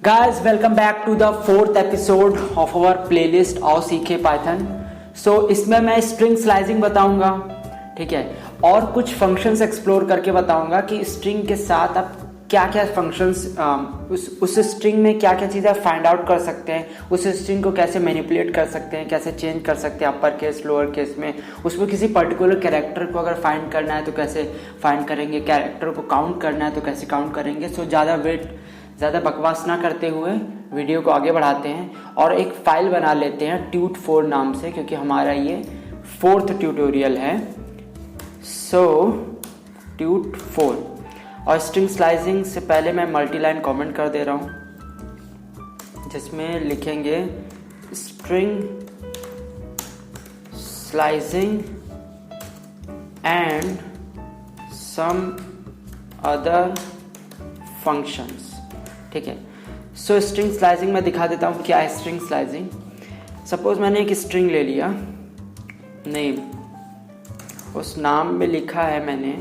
Guys, welcome back to the fourth episode of our playlist आओ सीखे Python. इसमें मैं स्ट्रिंग स्लाइसिंग बताऊंगा, ठीक है, और कुछ फंक्शंस एक्सप्लोर करके बताऊंगा कि स्ट्रिंग के साथ आप क्या क्या फंक्शंस उस स्ट्रिंग में क्या क्या चीज़ें फाइंड आउट कर सकते हैं, उस स्ट्रिंग को कैसे मैनिपुलेट कर सकते हैं, कैसे चेंज कर सकते हैं अपर केस लोअर केस में, उसमें किसी पर्टिकुलर कैरेक्टर को अगर फाइंड करना है तो कैसे फाइंड करेंगे, कैरेक्टर को काउंट करना है तो कैसे काउंट करेंगे। ज़्यादा बकवास ना करते हुए वीडियो को आगे बढ़ाते हैं और एक फ़ाइल बना लेते हैं tut4 नाम से, क्योंकि हमारा ये 4th ट्यूटोरियल है। tut4 और स्ट्रिंग स्लाइसिंग से पहले मैं मल्टीलाइन कमेंट कर दे रहा हूँ, जिसमें लिखेंगे string slicing and some other functions, ठीक है। स्ट्रिंग स्लाइसिंग में दिखा देता हूँ क्या है स्ट्रिंग स्लाइसिंग। सपोज मैंने एक स्ट्रिंग ले लिया, नेम, उस नाम में लिखा है मैंने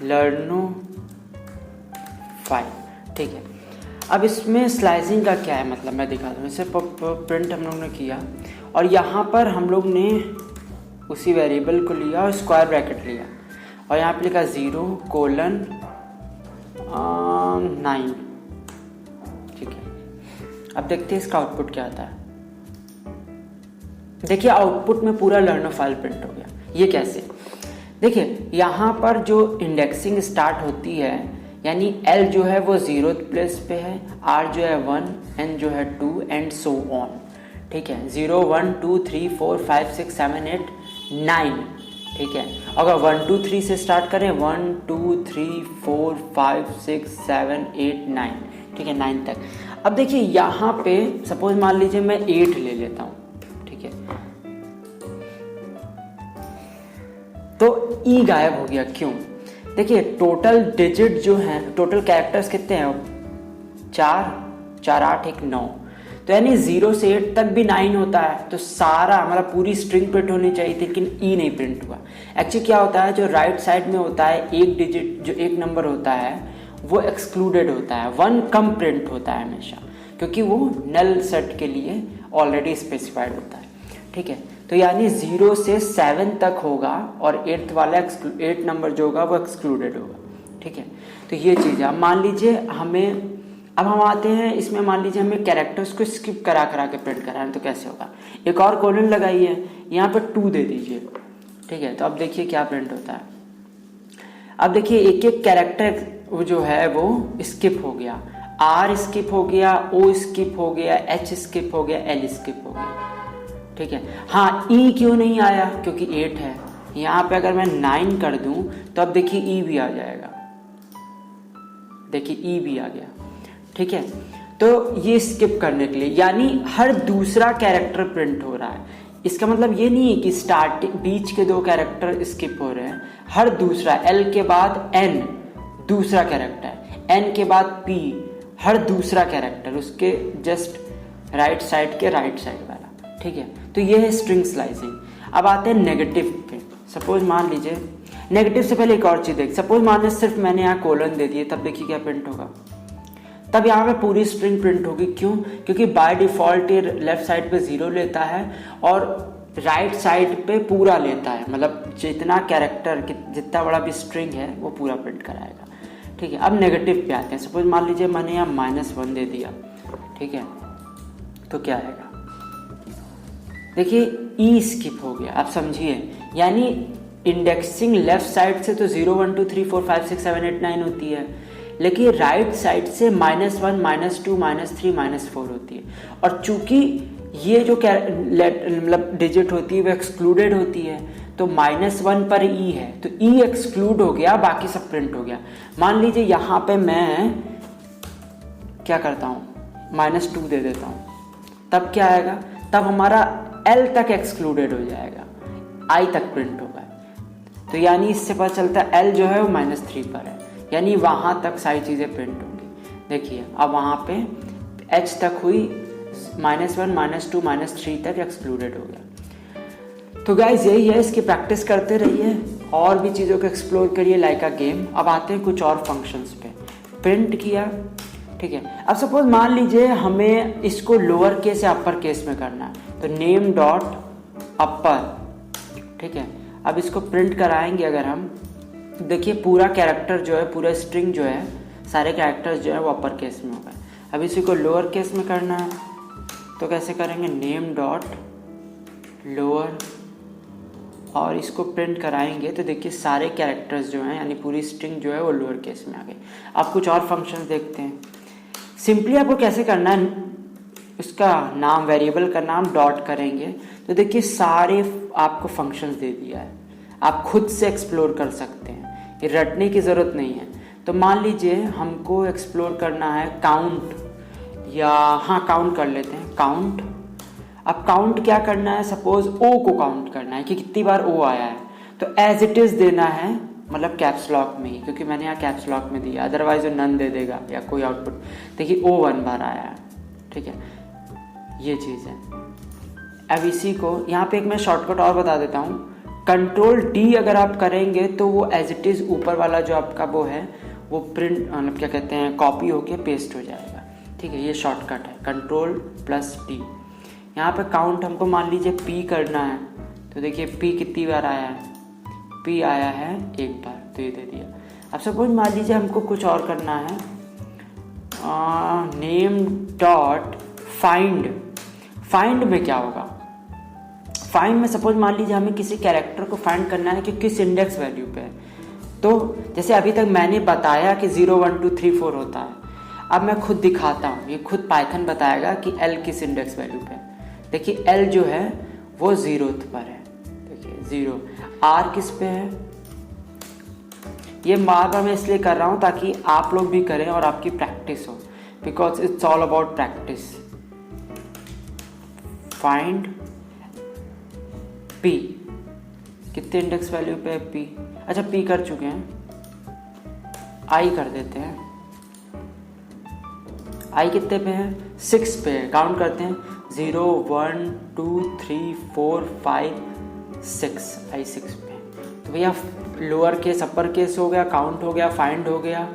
लर्नो 5, ठीक है। अब इसमें स्लाइसिंग का क्या है मतलब मैं दिखा दूँ। इसे प्रिंट हम लोग ने किया और यहाँ पर हम लोग ने उसी वेरिएबल को लिया और स्क्वायर ब्रैकेट लिया और यहाँ पे लिखा 0:9, ठीक है। अब देखते हैं इसका आउटपुट क्या आता है। देखिए आउटपुट में पूरा लर्नो फाइल प्रिंट हो गया। ये कैसे? देखिए यहाँ पर जो इंडेक्सिंग स्टार्ट होती है, यानी L जो है वो 0th प्लेस पे है, R जो है 1, N जो है 2 एंड सो ऑन, ठीक है। 0 1 2 3 4 5 6 7 8 9, ठीक है। अगर 1 2 3 से स्टार्ट करें 1 2 3 4 5 6 7 8 9, ठीक है, 9 तक। अब देखिए यहाँ पे सपोज मान लीजिए मैं 8 ले लेता हूँ, ठीक है, तो E गायब हो गया। क्यों? देखिए टोटल डिजिट जो हैं, टोटल कैरेक्टर्स कितने हैं? 4 4 8 1 9, तो यानी 0 से 8 तक भी 9 होता है, तो सारा मतलब पूरी स्ट्रिंग प्रिंट होनी चाहिए थी, लेकिन E नहीं प्रिंट हुआ। एक्चुअली क्या होता है, जो राइट साइड में होता है एक डिजिट, जो एक नंबर होता है वो एक्सक्लूडेड होता है, 1 कम प्रिंट होता है हमेशा, क्योंकि वो नल सेट के लिए ऑलरेडी स्पेसिफाइड होता है, ठीक है। तो यानी 0 से 7 तक होगा और 8th वाला 8 नंबर जो होगा वो एक्सक्लूडेड होगा, ठीक है। तो ये चीज़ है। मान लीजिए अब हम आते हैं इसमें, मान लीजिए हमें कैरेक्टर्स को स्किप करा के प्रिंट कराना, तो कैसे होगा? एक और कोलन लगाइए, यहाँ पर 2 दे दीजिए, ठीक है। तो अब देखिए क्या प्रिंट होता है। अब देखिए एक एक कैरेक्टर जो है वो स्किप हो गया, R स्किप हो गया, O स्किप हो गया, H स्किप हो गया, L स्किप हो गया, ठीक है। हाँ, E क्यों नहीं आया? क्योंकि 8 है। यहाँ पे अगर मैं 9 कर दूं तो अब देखिए E भी आ जाएगा, देखिए E भी आ गया, ठीक है। तो ये स्किप करने के लिए, यानी हर दूसरा कैरेक्टर प्रिंट हो रहा है। इसका मतलब ये नहीं है कि स्टार्टिंग बीच के 2 कैरेक्टर स्किप हो रहे हैं, हर दूसरा, L के बाद N दूसरा कैरेक्टर, N के बाद P हर दूसरा कैरेक्टर, उसके जस्ट राइट साइड के राइट साइड वाला, ठीक है। तो ये है स्ट्रिंग स्लाइसिंग। अब आते हैं नेगेटिव पे। सपोज मान लीजिए, नेगेटिव से पहले एक और चीज़ देख, सपोज मान लीजिए सिर्फ मैंने यहाँ कोलन दे दिए, तब देखिए क्या प्रिंट होगा। तब यहाँ पे पूरी स्ट्रिंग प्रिंट होगी। क्यों? क्योंकि बाय डिफॉल्ट ये लेफ्ट साइड पे 0 लेता है और राइट साइड पे पूरा लेता है, मतलब जितना कैरेक्टर, जितना बड़ा भी स्ट्रिंग है वो पूरा प्रिंट कराएगा, ठीक है। अब नेगेटिव पे आते हैं। सपोज मान लीजिए मैंने यहाँ -1 दे दिया, ठीक है, तो क्या आएगा? देखिए E स्किप हो गया। आप समझिए, यानी इंडेक्सिंग लेफ्ट साइड से तो 0 1 2 3 4 5 6 7 8 9 होती है, लेकिन राइट साइड से -1 -2 -3 -4 होती है। और चूंकि ये जो मतलब डिजिट होती है वो एक्सक्लूडेड होती है, तो -1 पर E है, तो E एक्सक्लूड हो गया, बाकी सब प्रिंट हो गया। मान लीजिए यहाँ पे मैं क्या करता हूँ, -2 दे देता हूँ, तब क्या आएगा? तब हमारा L तक एक्सक्लूडेड हो जाएगा, I तक प्रिंट होगा। तो यानी इससे पता चलता है L जो है वो -3 पर है, यानी वहाँ तक सारी चीज़ें प्रिंट होंगी। देखिए अब वहाँ पे H तक हुई, -1 -2 -3 तक एक्सक्लूडेड हो गया। तो गाइज यही है, इसकी प्रैक्टिस करते रहिए और भी चीज़ों को एक्सप्लोर करिए लाइक अ गेम। अब आते हैं कुछ और फंक्शंस पे। प्रिंट किया, ठीक है। अब सपोज मान लीजिए हमें इसको लोअर केस या अपर केस में करना है, तो नेम डॉट अपर, ठीक है। अब इसको प्रिंट कराएंगे अगर हम, देखिए पूरा कैरेक्टर जो है, पूरा स्ट्रिंग जो है, सारे कैरेक्टर्स जो है वो अपर केस में हो गए। अब इसी को लोअर केस में करना है तो कैसे करेंगे, नेम डॉट लोअर, और इसको प्रिंट कराएंगे तो देखिए सारे कैरेक्टर्स जो हैं यानी पूरी स्ट्रिंग जो है वो लोअर केस में आ गई। अब कुछ और फंक्शंस देखते हैं। सिंपली आपको कैसे करना है, इसका नाम, वेरिएबल का नाम डॉट करेंगे तो देखिए सारे आपको फंक्शंस दे दिया है, आप खुद से एक्सप्लोर कर सकते हैं, ये रटने की ज़रूरत नहीं है। तो मान लीजिए हमको एक्सप्लोर करना है काउंट, या हाँ काउंट कर लेते हैं, काउंट। अब काउंट क्या करना है, सपोज ओ को काउंट करना है कि कितनी बार ओ आया है, तो एज इट इज़ देना है, मतलब कैप्स लॉक में ही, क्योंकि मैंने यहाँ कैप्स लॉक में दिया, अदरवाइज वो नन दे देगा या कोई आउटपुट। देखिए ओ 1 बार आया है, ठीक है, ये चीज़ है। अब इसी को यहाँ पे एक मैं शॉर्टकट और बता देता हूँ, कंट्रोल डी अगर आप करेंगे तो वो एज इट इज़ ऊपर वाला जो आपका वो है वो प्रिंट, मतलब क्या कहते हैं, कॉपी होके पेस्ट हो जाएगा, ठीक है। ये शॉर्टकट है, कंट्रोल प्लस डी। यहाँ पे काउंट हमको मान लीजिए पी करना है, तो देखिए पी कितनी बार आया है, पी आया है 1 बार, तो ये दे दिया। अब सपोज मान लीजिए हमको कुछ और करना है, नेम डॉट फाइंड। फाइंड में क्या होगा, फाइंड में सपोज मान लीजिए हमें किसी कैरेक्टर को फाइंड करना है कि किस इंडेक्स वैल्यू पे है। तो जैसे अभी तक मैंने बताया कि 0 1 2 3 4 होता है, अब मैं खुद दिखाता हूँ, ये खुद पाइथन बताएगा कि एल किस इंडेक्स वैल्यू पे है। देखिए एल जो है वो 0th पर है, देखिए 0। आर किस पे है, ये बार बार मैं इसलिए कर रहा हूँ ताकि आप लोग भी करें और आपकी प्रैक्टिस हो, because it's all about practice. Find P, कितने इंडेक्स वैल्यू पे है पी, अच्छा पी कर चुके हैं, आई कर देते हैं, आई कितने पे है, 6 पे है, काउंट करते हैं 0 1 2 3 4 5 6, आई 6 पे। तो भैया लोअर केस अपर केस हो गया, काउंट हो गया, फाइंड हो गया,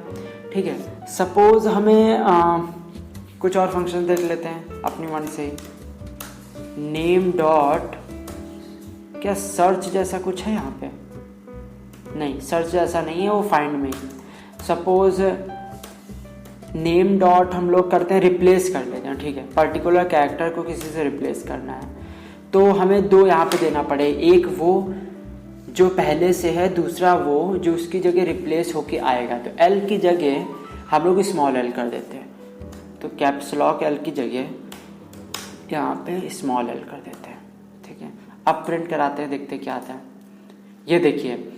ठीक है। सपोज हमें कुछ और फंक्शन देख लेते हैं अपनी मन से ही, नेम डॉट, क्या सर्च जैसा कुछ है यहाँ पे, नहीं सर्च जैसा नहीं है, वो फाइंड में ही। सपोज नेम डॉट हम लोग करते हैं, रिप्लेस कर लेते हैं, ठीक है, पर्टिकुलर कैरेक्टर को किसी से रिप्लेस करना है, तो हमें 2 यहाँ पे देना पड़े, एक वो जो पहले से है, दूसरा वो जो उसकी जगह रिप्लेस होके आएगा। तो एल की जगह हम लोग स्मॉल एल कर देते हैं, तो कैप्स लॉक एल की जगह यहाँ पे स्मॉल एल कर देते हैं, ठीक है। अब प्रिंट कराते हैं, देखते क्या आता है। ये देखिए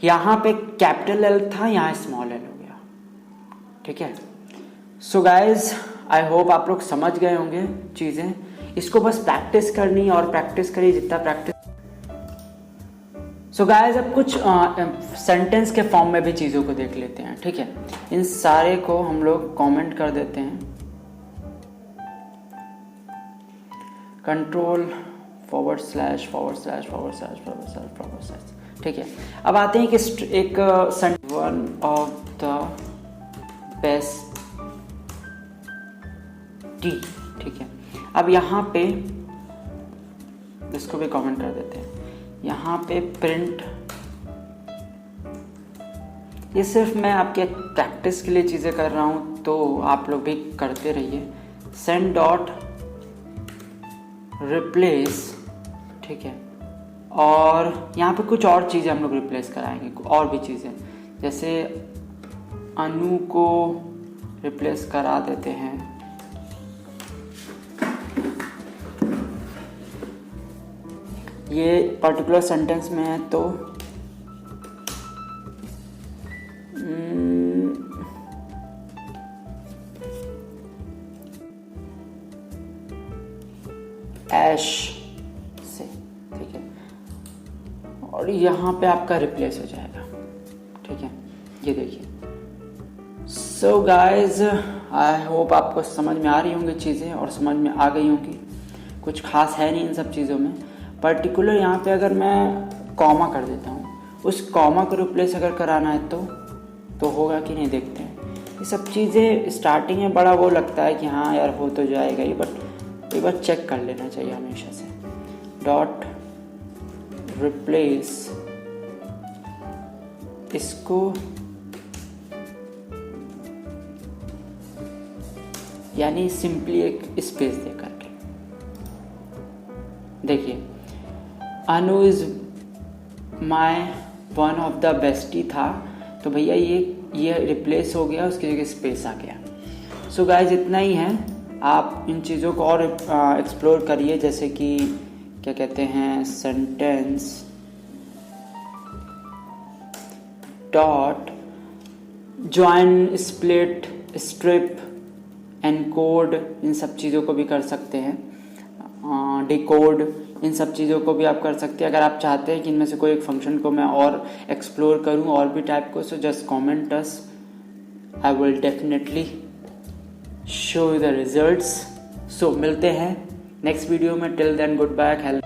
यहाँ पे कैपिटल एल था, यहाँ स्मॉल एल हो गया, ठीक है। सो गाइज आई होप आप लोग समझ गए होंगे चीज़ें, इसको बस प्रैक्टिस करनी और प्रैक्टिस करिए जितना प्रैक्टिस। सो गाइज अब कुछ सेंटेंस के फॉर्म में भी चीज़ों को देख लेते हैं, ठीक है। इन सारे को हम लोग कमेंट कर देते हैं, कंट्रोल // ठीक है। अब आते हैं कि एक one of the best T, ठीक है। अब यहाँ पे इसको भी कमेंट कर देते हैं, यहाँ पे प्रिंट, ये सिर्फ मैं आपके प्रैक्टिस के लिए चीज़ें कर रहा हूँ, तो आप लोग भी करते रहिए। सेंड डॉट रिप्लेस, ठीक है। और यहाँ पे कुछ और चीज़ें हम लोग रिप्लेस कराएंगे, और भी चीज़ें, जैसे अनु को रिप्लेस करा देते हैं, ये पर्टिकुलर सेंटेंस में है, तो ऐश से, ठीक है। और यहाँ पे आपका रिप्लेस हो जाएगा, ठीक है। ये देखिए। सो गाइज आई होप आपको समझ में आ रही होंगी चीज़ें और समझ में आ गई होंगी, कुछ खास है नहीं इन सब चीज़ों में। पर्टिकुलर यहाँ पे अगर मैं कॉमा कर देता हूँ, उस कॉमा को रिप्लेस अगर कराना है तो होगा कि नहीं देखते हैं। ये सब चीज़ें स्टार्टिंग में बड़ा वो लगता है कि हाँ यार हो तो जाएगा ही, बट एक बार चेक कर लेना चाहिए हमेशा से। डॉट रिप्लेस इसको यानी सिंपली एक स्पेस दे करके। देखिए Anu is my one of the bestie था, तो भैया ये रिप्लेस हो गया, उसकी जगह स्पेस आ गया। सो गाइज इतना ही है, आप इन चीज़ों को और एक्सप्लोर करिए, जैसे कि क्या कहते हैं sentence dot join split strip encode, इन सब चीज़ों को भी कर सकते हैं, डिकोड, इन सब चीज़ों को भी आप कर सकते हैं। अगर आप चाहते हैं कि इनमें से कोई एक फंक्शन को मैं और एक्सप्लोर करूं और भी टाइप को, so just comment us, I will definitely show the results. So मिलते हैं नेक्स्ट वीडियो में, टिल देन गुड बाय।